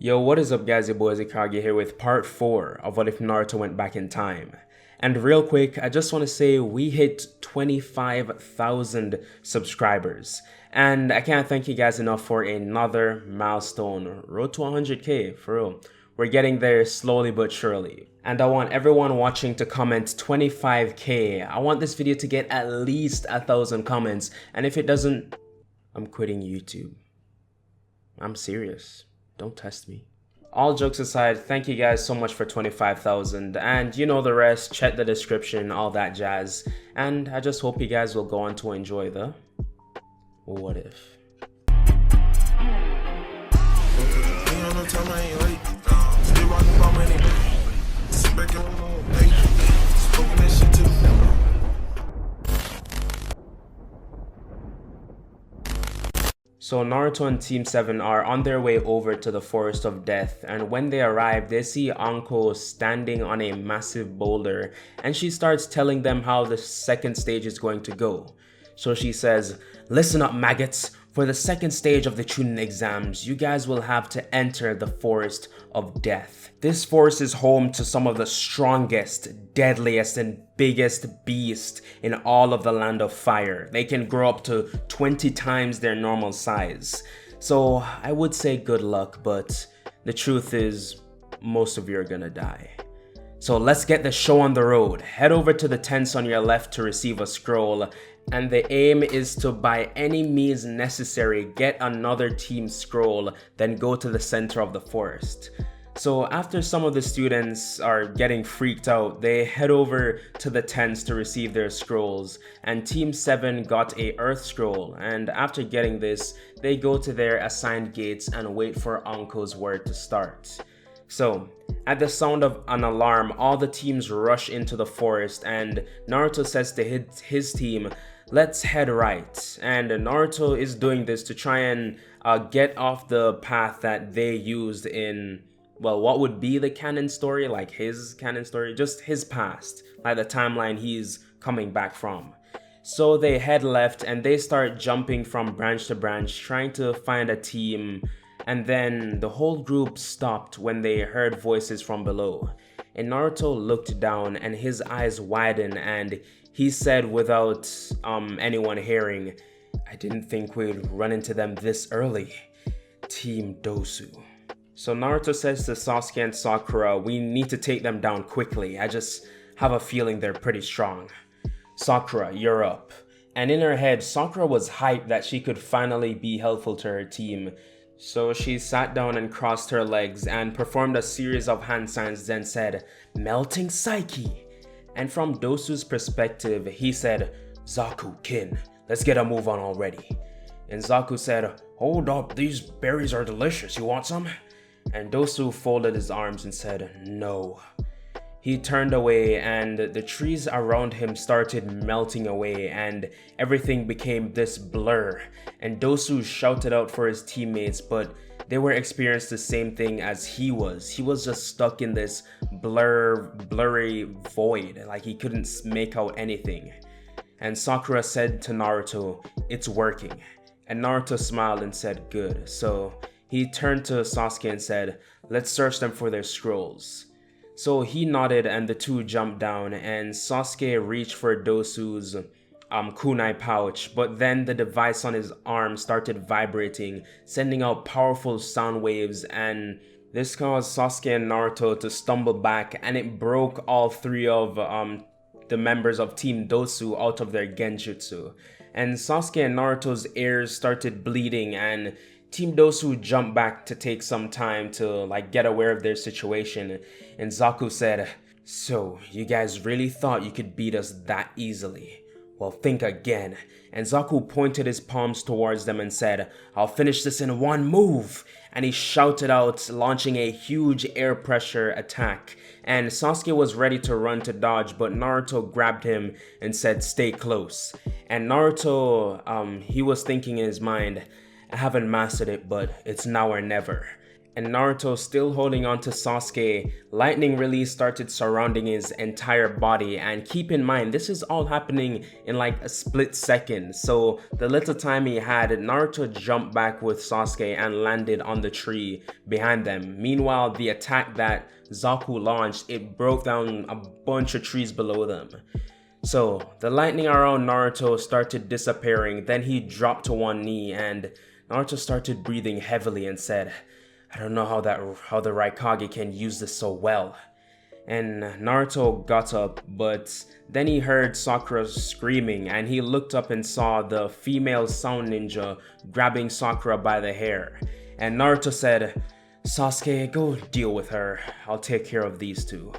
Yo, what is up guys, your boy IzuKage here with part 4 of What If Naruto Went Back in Time. And real quick, I just want to say we hit 25,000 subscribers. And I can't thank you guys enough for another milestone. Road to 100k, for real. We're getting there slowly but surely. And I want everyone watching to comment 25k. I want this video to get at least 1,000 comments. And if it doesn't, I'm quitting YouTube. I'm serious. Don't test me. All jokes aside, thank you guys so much for 25,000, and you know the rest, check the description, all that jazz. And I just hope you guys will go on to enjoy the What If. So Naruto and Team 7 are on their way over to the Forest of Death, and when they arrive, they see Anko standing on a massive boulder, and she starts telling them how the second stage is going to go. So she says, "Listen up, maggots. For the second stage of the Chunin exams, you guys will have to enter the Forest of Death. This forest is home to some of the strongest, deadliest, and biggest beasts in all of the Land of Fire. They can grow up to 20 times their normal size. So I would say good luck, but the truth is, most of you are gonna die. So let's get the show on the road. Head over to the tents on your left to receive a scroll, and the aim is to by any means necessary get another team scroll, then go to the center of the forest." So after some of the students are getting freaked out, they head over to the tents to receive their scrolls, and Team 7 got a earth scroll, and after getting this, they go to their assigned gates and wait for Anko's word to start. So, at the sound of an alarm, all the teams rush into the forest, and Naruto says to his team, "Let's head right." And Naruto is doing this to try and get off the path that they used in, well, what would be the canon story, like his canon story, just his past, like the timeline he's coming back from. So they head left and they start jumping from branch to branch, trying to find a team. And then the whole group stopped when they heard voices from below. And Naruto looked down and his eyes widened and he said without anyone hearing, "I didn't think we'd run into them this early. Team Dosu." So Naruto says to Sasuke and Sakura, "We need to take them down quickly. I just have a feeling they're pretty strong. Sakura, you're up." And in her head, Sakura was hyped that she could finally be helpful to her team. So she sat down and crossed her legs and performed a series of hand signs, then said, "Melting Psyche." And from Dosu's perspective, he said, "Zaku, Kin, let's get a move on already." And Zaku said, "Hold up, these berries are delicious, you want some?" And Dosu folded his arms and said, "No." He turned away and the trees around him started melting away and everything became this blur. And Dosu shouted out for his teammates, but they were experiencing the same thing as he was. He was just stuck in this blurry void, like he couldn't make out anything. And Sakura said to Naruto, "It's working." And Naruto smiled and said, "Good." So he turned to Sasuke and said, "Let's search them for their scrolls." So he nodded and the two jumped down and Sasuke reached for Dosu's kunai pouch, but then the device on his arm started vibrating, sending out powerful sound waves, and this caused Sasuke and Naruto to stumble back, and it broke all three of the members of Team Dosu out of their genjutsu. And Sasuke and Naruto's ears started bleeding, and Team Dosu jumped back to take some time to get aware of their situation. And Zaku said, "So, you guys really thought you could beat us that easily? Well, think again." And Zaku pointed his palms towards them and said, "I'll finish this in one move." And he shouted out, launching a huge air pressure attack. And Sasuke was ready to run to dodge, but Naruto grabbed him and said, "Stay close." And Naruto, he was thinking in his mind, "I haven't mastered it, but it's now or never." And Naruto, still holding on to Sasuke, lightning release started surrounding his entire body. And keep in mind, this is all happening in like a split second. So the little time he had, Naruto jumped back with Sasuke and landed on the tree behind them. Meanwhile, the attack that Zaku launched, it broke down a bunch of trees below them. So the lightning around Naruto started disappearing. Then he dropped to one knee and Naruto started breathing heavily and said, I don't know how the Raikage can use this so well. And Naruto got up, but then he heard Sakura screaming and he looked up and saw the female sound ninja grabbing Sakura by the hair. And Naruto said, Sasuke, go deal with her. I'll take care of these two.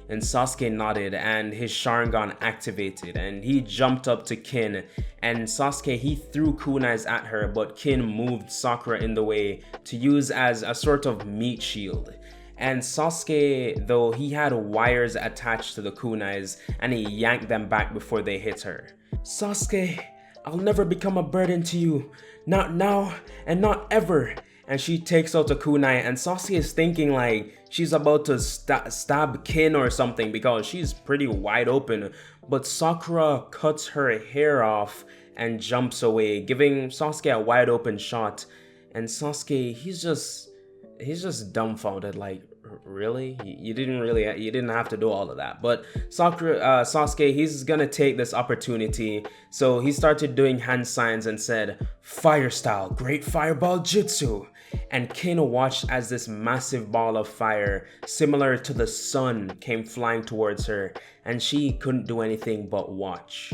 And Sasuke nodded and his Sharingan activated and he jumped up to Kin, and Sasuke, he threw kunais at her, but Kin moved Sakura in the way to use as a sort of meat shield. And Sasuke, though, he had wires attached to the kunais and he yanked them back before they hit her. Sasuke, I'll never become a burden to you. Not now and not ever. And she takes out a kunai and Sasuke is thinking like she's about to stab Kin or something because she's pretty wide open. But Sakura cuts her hair off and jumps away, giving Sasuke a wide open shot. And Sasuke, he's just dumbfounded, like, really? You didn't have to do all of that. But Sasuke, he's gonna take this opportunity. So he started doing hand signs and said, fire style, great fireball jutsu. And Kin watched as this massive ball of fire, similar to the sun, came flying towards her, and she couldn't do anything but watch.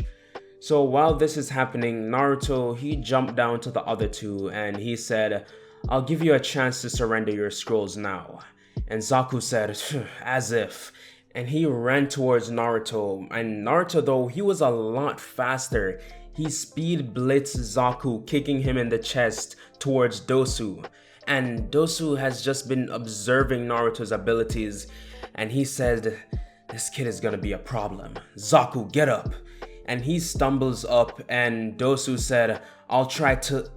So while this is happening, Naruto, he jumped down to the other two and he said, I'll give you a chance to surrender your scrolls now. And Zaku said, as if. And he ran towards Naruto, and Naruto, though, he was a lot faster. He speed blitzed Zaku, kicking him in the chest towards Dosu. And Dosu has just been observing Naruto's abilities, and he said, this kid is gonna be a problem. Zaku, get up. And he stumbles up, and Dosu said, I'll try to...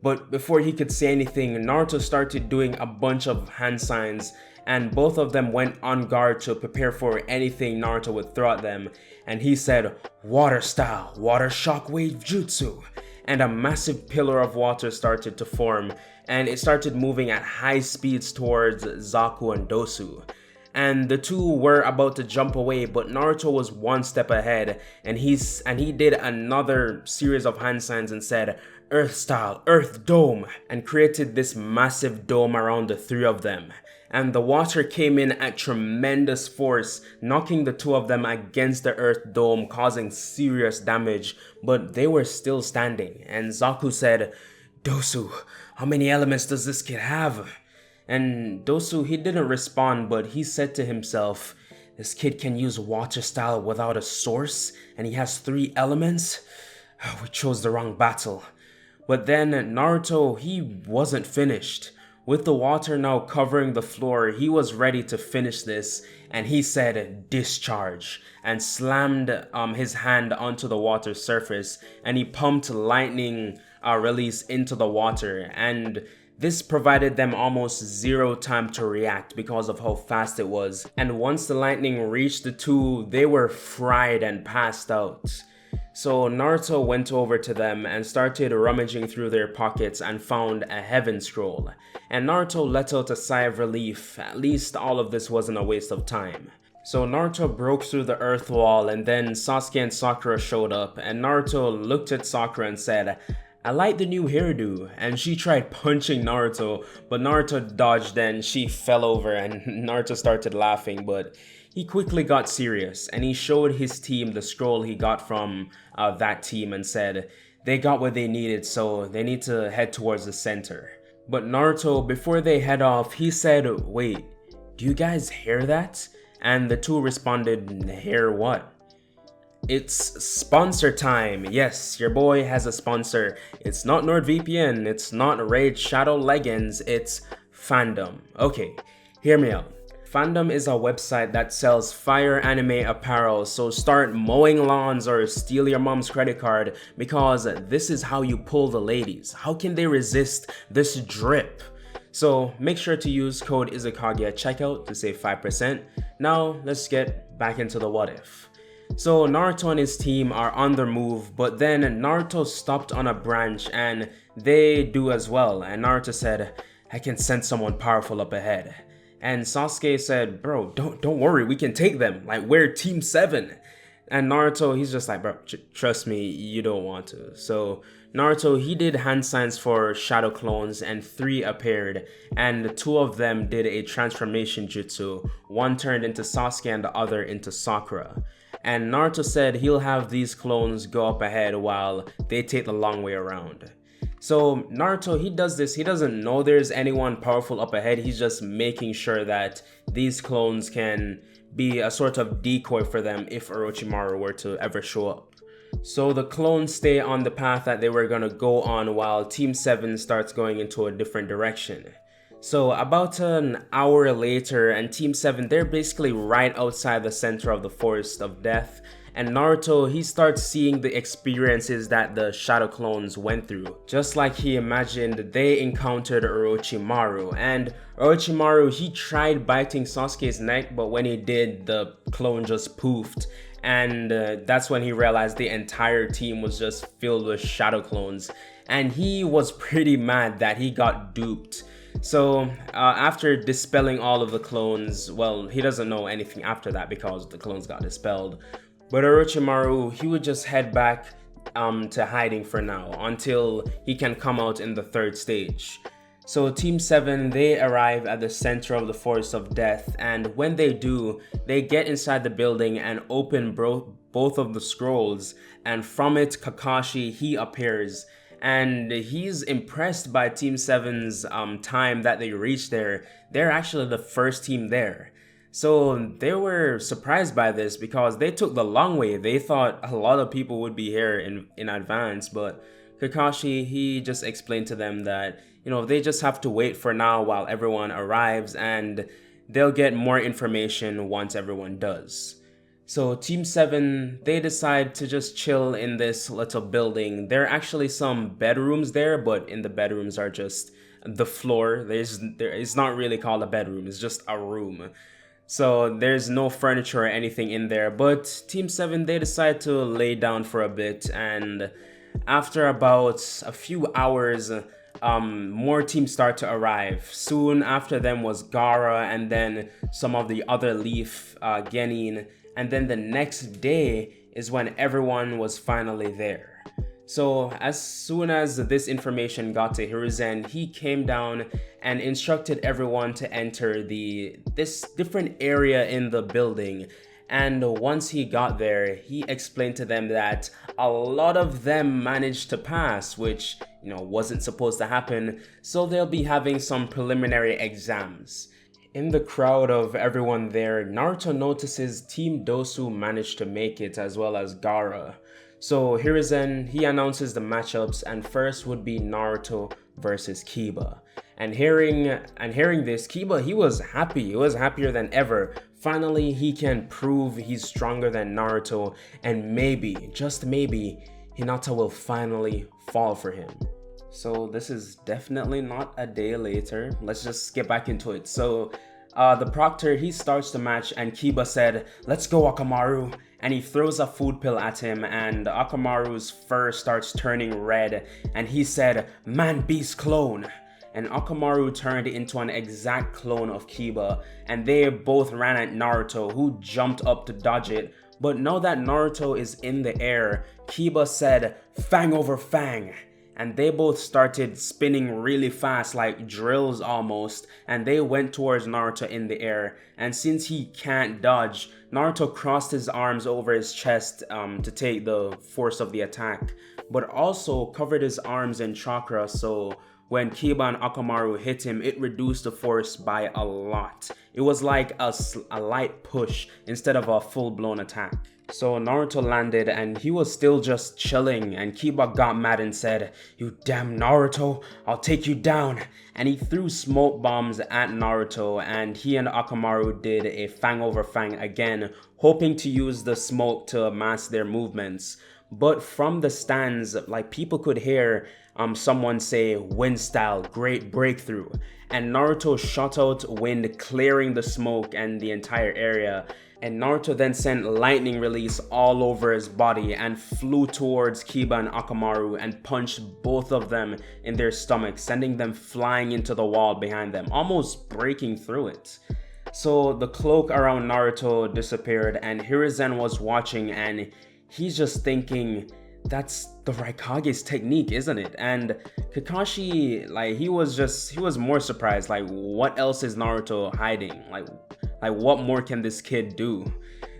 But before he could say anything, Naruto started doing a bunch of hand signs, and both of them went on guard to prepare for anything Naruto would throw at them. And he said, water style, water shockwave jutsu. And a massive pillar of water started to form, and it started moving at high speeds towards Zaku and Dosu. And the two were about to jump away, but Naruto was one step ahead, and he did another series of hand signs and said, Earth style, Earth dome, and created this massive dome around the three of them. And the water came in at tremendous force, knocking the two of them against the Earth dome, causing serious damage, but they were still standing. And Zaku said, Dosu, how many elements does this kid have? And Dosu, he didn't respond, but he said to himself, this kid can use water style without a source, and he has 3 elements? We chose the wrong battle. But then Naruto, he wasn't finished. With the water now covering the floor, he was ready to finish this, and he said discharge and slammed his hand onto the water surface, and he pumped lightning release into the water, and this provided them almost 0 time to react because of how fast it was. And once the lightning reached the two, they were fried and passed out. So Naruto went over to them and started rummaging through their pockets and found a heaven scroll. And Naruto let out a sigh of relief. At least all of this wasn't a waste of time. So Naruto broke through the earth wall, and then Sasuke and Sakura showed up, and Naruto looked at Sakura and said, I like the new hairdo. And she tried punching Naruto, but Naruto dodged and she fell over, and Naruto started laughing, but he quickly got serious and he showed his team the scroll he got from that team and said they got what they needed, so they need to head towards the center. But Naruto, before they head off, he said, wait, do you guys hear that? And the two responded, hear what? It's sponsor time. Yes, your boy has a sponsor. It's not NordVPN, it's not Raid Shadow Legends, it's Fandom. Okay, hear me out. Fandom is a website that sells fire anime apparel, so start mowing lawns or steal your mom's credit card, because this is how you pull the ladies. How can they resist this drip? So make sure to use code IzuKage at checkout to save 5%. Now let's get back into the what if. So Naruto and his team are on the move, but then Naruto stopped on a branch and they do as well. And Naruto said, I can sense someone powerful up ahead. And Sasuke said, bro, don't worry, we can take them. Like, we're Team 7. And Naruto, he's just like, bro, trust me, you don't want to. So Naruto, he did hand signs for shadow clones and 3 appeared. And 2 of them did a transformation jutsu. One turned into Sasuke and the other into Sakura. And Naruto said he'll have these clones go up ahead while they take the long way around. So Naruto, he does this, he doesn't know there's anyone powerful up ahead, he's just making sure that these clones can be a sort of decoy for them if Orochimaru were to ever show up. So the clones stay on the path that they were gonna go on while Team 7 starts going into a different direction. So about an hour later, and Team 7, they're basically right outside the center of the Forest of Death. And Naruto, he starts seeing the experiences that the shadow clones went through. Just like he imagined, they encountered Orochimaru. And Orochimaru, he tried biting Sasuke's neck, but when he did, the clone just poofed. And that's when he realized the entire team was just filled with shadow clones. And he was pretty mad that he got duped. So after dispelling all of the clones, well, he doesn't know anything after that because the clones got dispelled. But Orochimaru, he would just head back to hiding for now until he can come out in the 3rd stage. So Team 7, they arrive at the center of the Forest of Death, and when they do, they get inside the building and open both of the scrolls, and from it Kakashi, he appears. And he's impressed by Team 7's time that they reached there. They're actually the first team there. So they were surprised by this because they took the long way. They thought a lot of people would be here in advance, but Kakashi, he just explained to them that, you know, they just have to wait for now while everyone arrives and they'll get more information once everyone does. So Team 7, they decide to just chill in this little building. There are actually some bedrooms there, but in the bedrooms are just the floor. It's not really called a bedroom, it's just a room. So there's no furniture or anything in there, but Team 7, they decide to lay down for a bit, and after about a few hours, more teams start to arrive. Soon after them was Gaara, and then some of the other Leaf, Genin, and then the next day is when everyone was finally there. So as soon as this information got to Hiruzen, he came down and instructed everyone to enter this different area in the building. And once he got there, he explained to them that a lot of them managed to pass, which, you know, wasn't supposed to happen. So they'll be having some preliminary exams. In the crowd of everyone there, Naruto notices Team Dosu managed to make it, as well as Gaara. So Hiruzen, he announces the matchups, and first would be Naruto versus Kiba. And hearing this, Kiba, he was happy. He was happier than ever. Finally, he can prove he's stronger than Naruto, and maybe, just maybe, Hinata will finally fall for him. So this is definitely not a day later. Let's just get back into it. So the proctor, he starts the match, and Kiba said, "Let's go, Akamaru." And he throws a food pill at him, and Akamaru's fur starts turning red, and he said, "Man beast clone." And Akamaru turned into an exact clone of Kiba, and they both ran at Naruto, who jumped up to dodge it. But now that Naruto is in the air, Kiba said, "Fang over fang." And they both started spinning really fast, like drills almost, and they went towards Naruto in the air. And since he can't dodge, Naruto crossed his arms over his chest to take the force of the attack, but also covered his arms in chakra, so when Kiba and Akamaru hit him, it reduced the force by a lot. It was like a light push instead of a full-blown attack. So Naruto landed, and he was still just chilling, and Kiba got mad and said, "You damn Naruto, I'll take you down." And he threw smoke bombs at Naruto, and he and Akamaru did a fang over fang again, hoping to use the smoke to mask their movements. But from the stands, like, people could hear someone say, "Wind style, great breakthrough." and Naruto shot out wind, clearing the smoke and the entire area. And Naruto then sent lightning release all over his body and flew towards Kiba and Akamaru and punched both of them in their stomachs, sending them flying into the wall behind them, almost breaking through it. So the cloak around Naruto disappeared, and Hiruzen was watching, and he's just thinking, that's the Raikage's technique, isn't it? And Kakashi, like, he was more surprised, like, what else is Naruto hiding? Like what more can this kid do?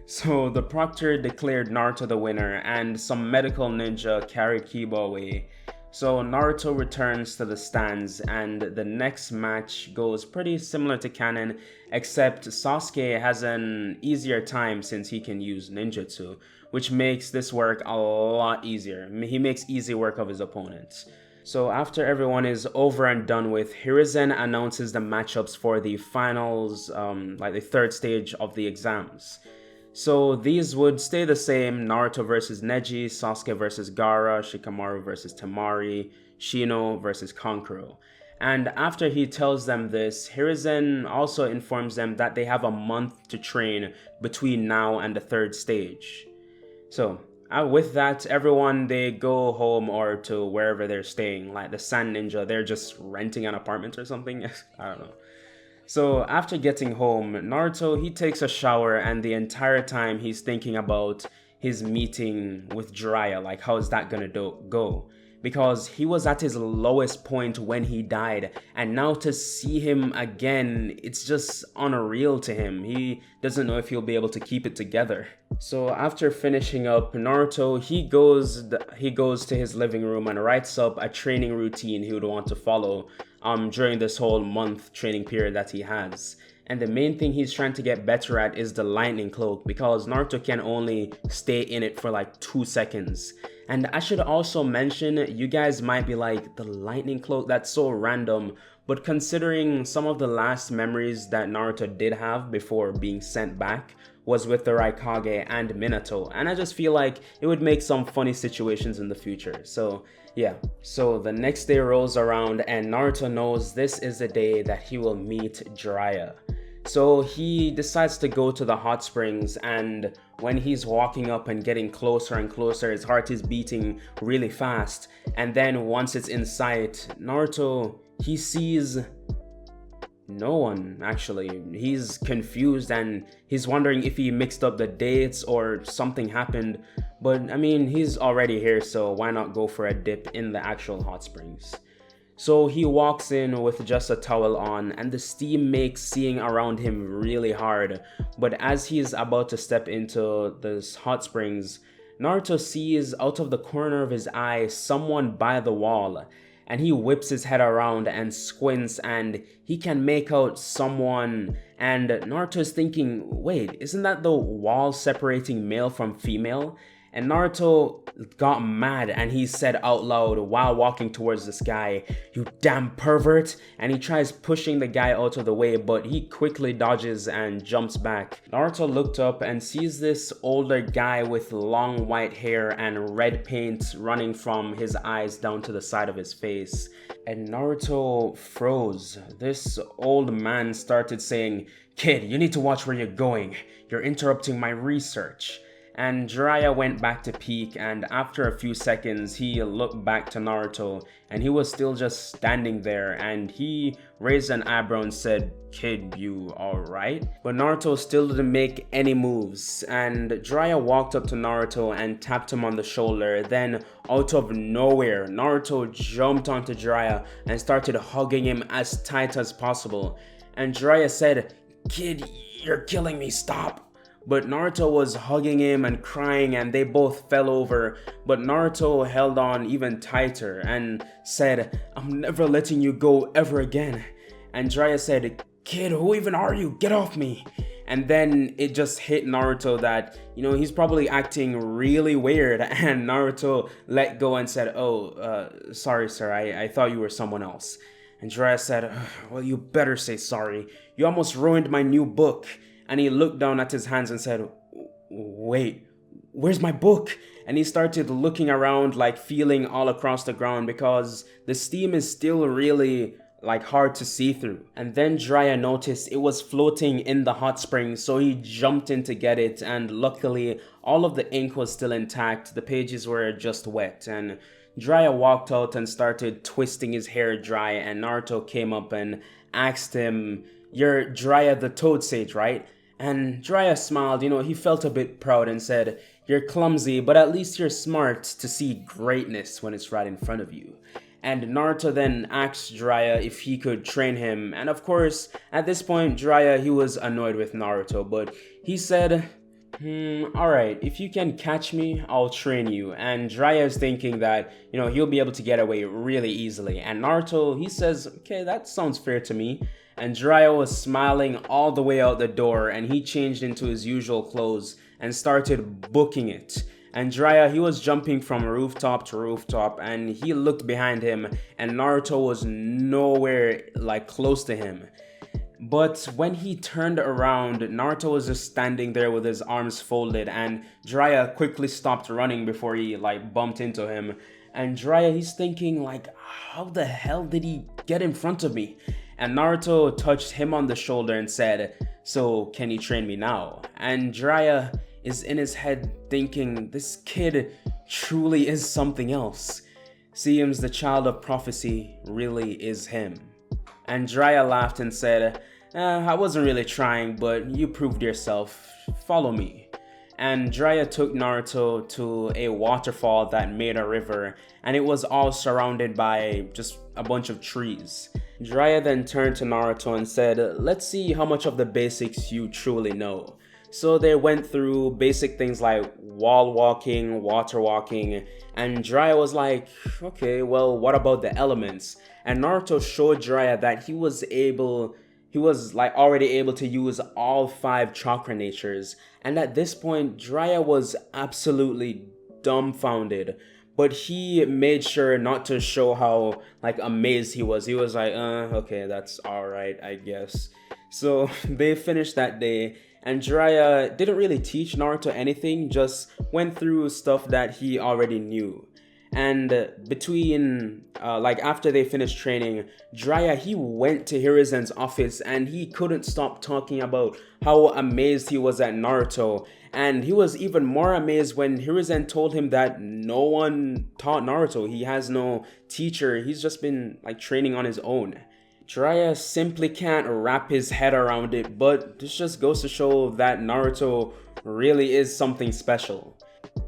So the proctor declared Naruto the winner, and some medical ninja carried Kiba away. So Naruto returns to the stands, and the next match goes pretty similar to canon, except Sasuke has an easier time since he can use ninjutsu, which makes this work a lot easier. He makes easy work of his opponents. So after everyone is over and done with, Hiruzen announces the matchups for the finals, like the third stage of the exams. So these would stay the same: Naruto versus Neji, Sasuke versus Gaara, Shikamaru versus Temari, Shino versus Kankuro. And after he tells them this, Hiruzen also informs them that they have a month to train between now and the third stage. So with that, everyone, they go home or to wherever they're staying. Like the Sand Ninja, they're just renting an apartment or something. I don't know. So after getting home, Naruto, he takes a shower, and the entire time he's thinking about his meeting with Jiraiya, like how's that gonna go? Because he was at his lowest point when he died, and now to see him again, it's just unreal to him. He doesn't know if he'll be able to keep it together. So after finishing up, Naruto, he goes to his living room and writes up a training routine he would want to follow during this whole month training period that he has. And the main thing he's trying to get better at is the lightning cloak, because Naruto can only stay in it for like 2 seconds. And I should also mention, you guys might be like, the lightning cloak, that's so random. But considering some of the last memories that Naruto did have before being sent back was with the Raikage and Minato, and I just feel like it would make some funny situations in the future. So yeah, so the next day rolls around, and Naruto knows this is the day that he will meet Jiraiya. So he decides to go to the hot springs, and when he's walking up and getting closer and closer, his heart is beating really fast. And then once it's in sight, Naruto, he sees no one. Actually, he's confused and he's wondering if he mixed up the dates or something happened. But I mean, he's already here, so why not go for a dip in the actual hot springs? So he walks in with just a towel on, and the steam makes seeing around him really hard. But as he's about to step into this hot springs, Naruto sees out of the corner of his eye someone by the wall, and he whips his head around and squints, and he can make out someone. And Naruto is thinking, wait, isn't that the wall separating male from female? And Naruto got mad, and he said out loud while walking towards this guy, "You damn pervert!" And he tries pushing the guy out of the way, but he quickly dodges and jumps back. Naruto looked up and sees this older guy with long white hair and red paint running from his eyes down to the side of his face. And Naruto froze. This old man started saying, "Kid, you need to watch where you're going. You're interrupting my research." And Jiraiya went back to peek, and after a few seconds he looked back to Naruto, and he was still just standing there, and he raised an eyebrow and said, "Kid, you alright?" But Naruto still didn't make any moves, and Jiraiya walked up to Naruto and tapped him on the shoulder. Then out of nowhere, Naruto jumped onto Jiraiya and started hugging him as tight as possible. And Jiraiya said, "Kid, you're killing me, stop." But Naruto was hugging him and crying, and they both fell over. But Naruto held on even tighter and said, "I'm never letting you go ever again." And Jiraiya said, "Kid, who even are you? Get off me." And then it just hit Naruto that, he's probably acting really weird. And Naruto let go and said, sorry, sir, I thought you were someone else." And Jiraiya said, "Well, you better say sorry. You almost ruined my new book." And he looked down at his hands and said, "Wait, where's my book?" And he started looking around, like feeling all across the ground, because the steam is still really like hard to see through. And then Jiraiya noticed it was floating in the hot spring, so he jumped in to get it, and luckily all of the ink was still intact, the pages were just wet, and Jiraiya walked out and started twisting his hair dry, and Naruto came up and asked him, "You're Jiraiya the Toad Sage, right?" And Jiraiya smiled, he felt a bit proud and said, "You're clumsy, but at least you're smart to see greatness when it's right in front of you." And Naruto then asked Jiraiya if he could train him, and of course, at this point, Jiraiya, he was annoyed with Naruto, but he said, alright, if you can catch me, I'll train you. And Jiraiya is thinking that, he'll be able to get away really easily. And Naruto, he says, okay, that sounds fair to me. And Jiraiya was smiling all the way out the door, and he changed into his usual clothes and started booking it. And Jiraiya, he was jumping from rooftop to rooftop, and he looked behind him, and Naruto was nowhere close to him. But when he turned around, Naruto was just standing there with his arms folded, and Jiraiya quickly stopped running before he bumped into him. And Jiraiya, he's thinking how the hell did he get in front of me? And Naruto touched him on the shoulder and said, "So can you train me now?" And Jiraiya is in his head thinking, this kid truly is something else. Seems the child of prophecy really is him. And Jiraiya laughed and said, I wasn't really trying, but you proved yourself. Follow me. And Jiraiya took Naruto to a waterfall that made a river, and it was all surrounded by just a bunch of trees. Jiraiya then turned to Naruto and said, let's see how much of the basics you truly know. So they went through basic things like wall walking, water walking, and Jiraiya was like, okay, well, what about the elements? And Naruto showed Jiraiya that he was already able to use all 5 chakra natures. And at this point, Jiraiya was absolutely dumbfounded. But he made sure not to show how amazed he was. He was like, okay, that's alright, I guess. So they finished that day, and Jiraiya didn't really teach Naruto anything, just went through stuff that he already knew. And between, after they finished training, Jiraiya, he went to Hirizen's office and he couldn't stop talking about how amazed he was at Naruto. And he was even more amazed when Hirizen told him that no one taught Naruto. He has no teacher. He's just been training on his own. Jiraiya simply can't wrap his head around it, but this just goes to show that Naruto really is something special.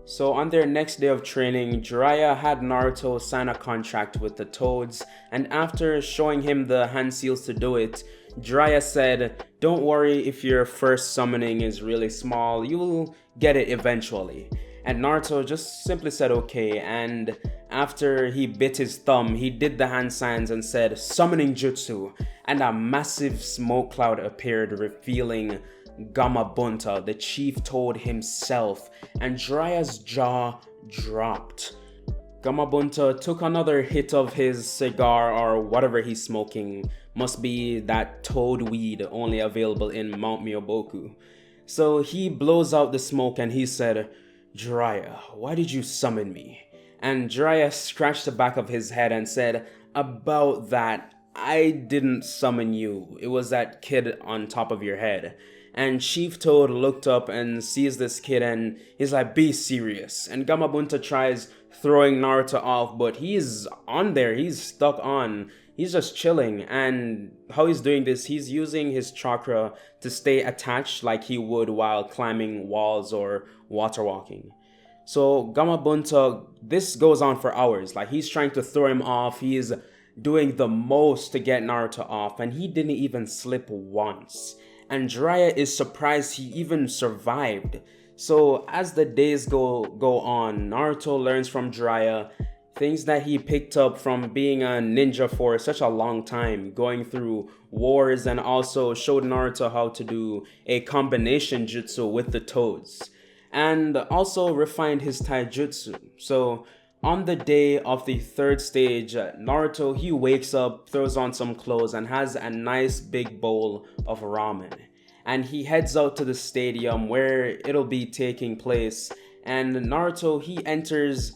So on their next day of training, Jiraiya had Naruto sign a contract with the Toads, and after showing him the hand seals to do it, Jiraiya said, don't worry if your first summoning is really small, you will get it eventually. And Naruto just simply said okay, and after he bit his thumb, he did the hand signs and said, summoning jutsu, and a massive smoke cloud appeared, revealing Gamabunta, the chief toad himself, and Jiraiya's jaw dropped. Gamabunta took another hit of his cigar or whatever he's smoking, must be that toad weed only available in Mount Myoboku. So he blows out the smoke and he said, Jiraiya, why did you summon me? And Jiraiya scratched the back of his head and said, about that, I didn't summon you. It was that kid on top of your head. And Chief Toad looked up and sees this kid and he's like, be serious. And Gamabunta tries throwing Naruto off, but he's on there. He's stuck on. He's just chilling. And how he's doing this, he's using his chakra to stay attached like he would while climbing walls or water walking. So Gamabunta, this goes on for hours. He's trying to throw him off. He's doing the most to get Naruto off, and he didn't even slip once. And Jiraiya is surprised he even survived. So as the days go on, Naruto learns from Jiraiya things that he picked up from being a ninja for such a long time, going through wars, and also showed Naruto how to do a combination jutsu with the toads. And also refined his taijutsu. So on the day of the 3rd stage, Naruto, he wakes up, throws on some clothes, and has a nice big bowl of ramen. And he heads out to the stadium where it'll be taking place. And Naruto, he enters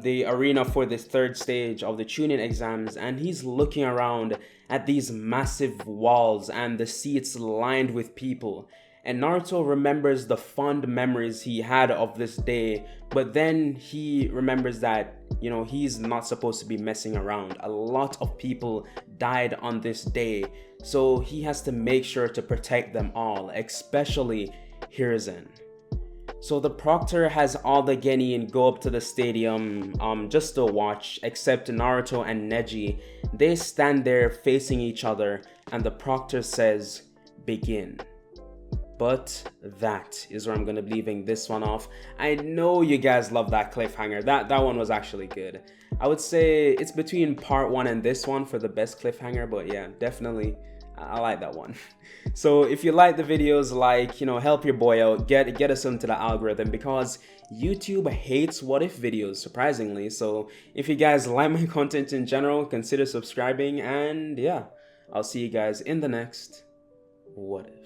the arena for this third stage of the Chunin exams, and he's looking around at these massive walls and the seats lined with people. And Naruto remembers the fond memories he had of this day, but then he remembers that, you know, he's not supposed to be messing around. A lot of people died on this day, so he has to make sure to protect them all, especially Hiruzen. So the proctor has all the genin go up to the stadium just to watch, except Naruto and Neji. They stand there facing each other, and the proctor says, "Begin." But that is where I'm going to be leaving this one off. I know you guys love that cliffhanger. That one was actually good. I would say it's between part 1 and this one for the best cliffhanger, but yeah, definitely I like that one. So if you like the videos, like, you know, help your boy out, get us into the algorithm, because YouTube hates what if videos, surprisingly. So if you guys like my content in general, consider subscribing, and yeah, I'll see you guys in the next what if.